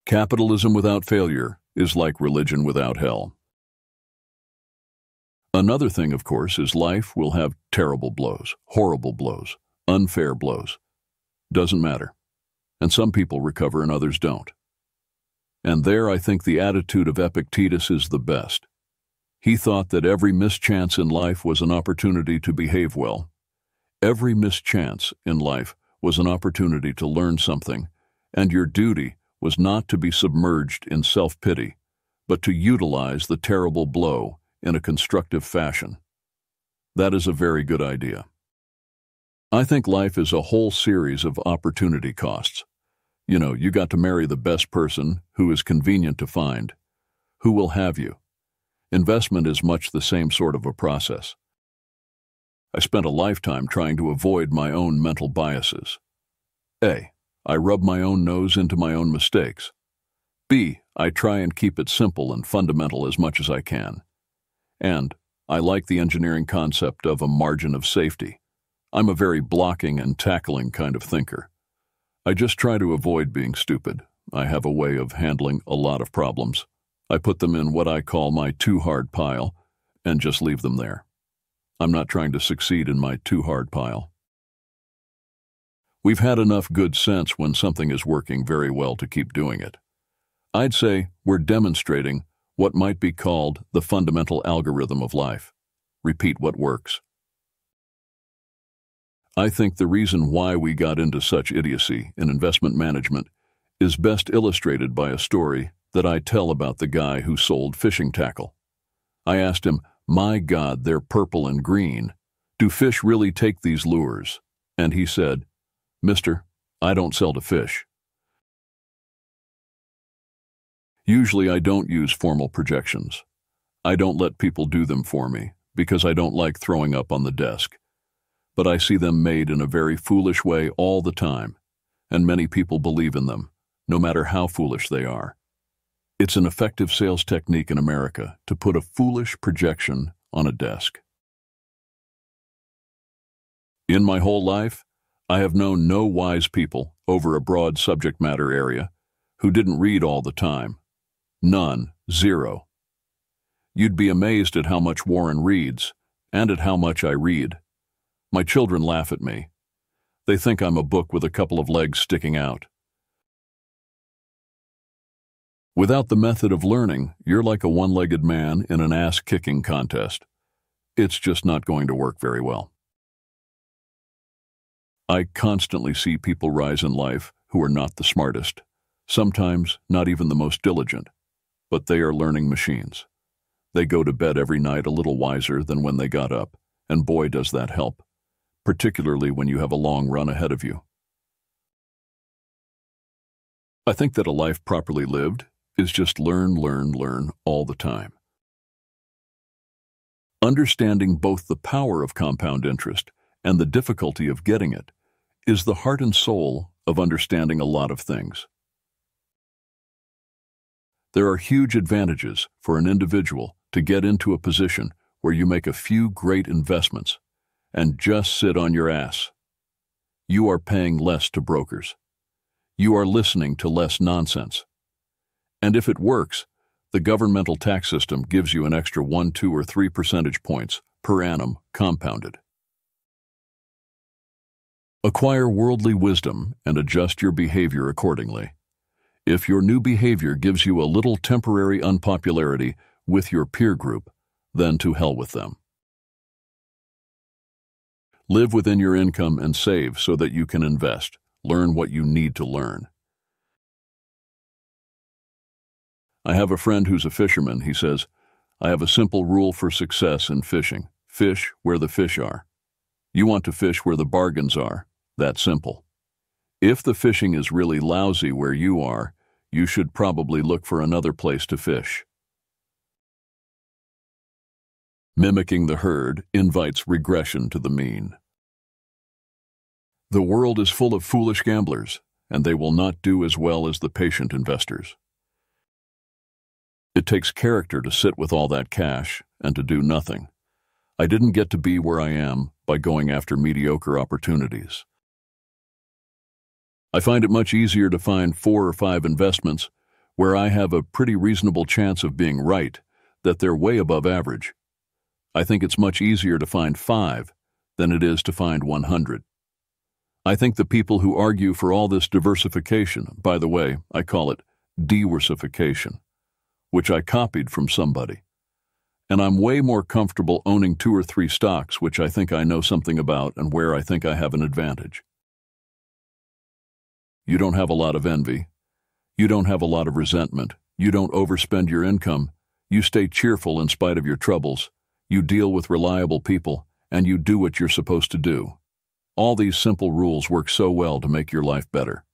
Capitalism without failure is like religion without hell. Another thing, of course, is life will have terrible blows, horrible blows, unfair blows. Doesn't matter. And some people recover and others don't. And there I think the attitude of Epictetus is the best. He thought that every mischance in life was an opportunity to behave well. Every mischance in life was an opportunity to learn something, and your duty was not to be submerged in self-pity, but to utilize the terrible blow in a constructive fashion. That is a very good idea. I think life is a whole series of opportunity costs. You got to marry the best person who is convenient to find, who will have you. Investment is much the same sort of a process. I spent a lifetime trying to avoid my own mental biases. A. I rub my own nose into my own mistakes. B. I try and keep it simple and fundamental as much as I can. And I like the engineering concept of a margin of safety. I'm a very blocking and tackling kind of thinker. I just try to avoid being stupid. I have a way of handling a lot of problems. I put them in what I call my too hard pile and just leave them there. I'm not trying to succeed in my too hard pile. We've had enough good sense when something is working very well to keep doing it. I'd say we're demonstrating what might be called the fundamental algorithm of life. Repeat what works. I think the reason why we got into such idiocy in investment management is best illustrated by a story that I tell about the guy who sold fishing tackle. I asked him, "My God, they're purple and green. Do fish really take these lures?" And he said, "Mister, I don't sell to fish." Usually I don't use formal projections. I don't let people do them for me because I don't like throwing up on the desk. But I see them made in a very foolish way all the time, and many people believe in them, no matter how foolish they are. It's an effective sales technique in America to put a foolish projection on a desk. In my whole life, I have known no wise people over a broad subject matter area who didn't read all the time. None, zero. You'd be amazed at how much Warren reads and at how much I read. My children laugh at me. They think I'm a book with a couple of legs sticking out. Without the method of learning, you're like a one-legged man in an ass-kicking contest. It's just not going to work very well. I constantly see people rise in life who are not the smartest, sometimes not even the most diligent, but they are learning machines. They go to bed every night a little wiser than when they got up, and boy does that help, particularly when you have a long run ahead of you. I think that a life properly lived is just learn all the time. Understanding both the power of compound interest and the difficulty of getting it is the heart and soul of understanding a lot of things. There are huge advantages for an individual to get into a position where you make a few great investments and just sit on your ass. You are paying less to brokers. You are listening to less nonsense. And if it works, the governmental tax system gives you an extra 1, 2, or 3 percentage points per annum compounded. Acquire worldly wisdom and adjust your behavior accordingly. If your new behavior gives you a little temporary unpopularity with your peer group, then to hell with them. Live within your income and save so that you can invest. Learn what you need to learn. I have a friend who's a fisherman. He says, "I have a simple rule for success in fishing. Fish where the fish are. You want to fish where the bargains are. That simple. If the fishing is really lousy where you are, you should probably look for another place to fish." Mimicking the herd invites regression to the mean. The world is full of foolish gamblers, and they will not do as well as the patient investors. It takes character to sit with all that cash and to do nothing. I didn't get to be where I am by going after mediocre opportunities. I find it much easier to find 4 or 5 investments where I have a pretty reasonable chance of being right, that they're way above average. I think it's much easier to find 5 than it is to find 100. I think the people who argue for all this diversification, by the way, I call it diversification, which I copied from somebody. And I'm way more comfortable owning 2 or 3 stocks which I think I know something about and where I think I have an advantage. You don't have a lot of envy. You don't have a lot of resentment. You don't overspend your income. You stay cheerful in spite of your troubles. You deal with reliable people, and you do what you're supposed to do. All these simple rules work so well to make your life better.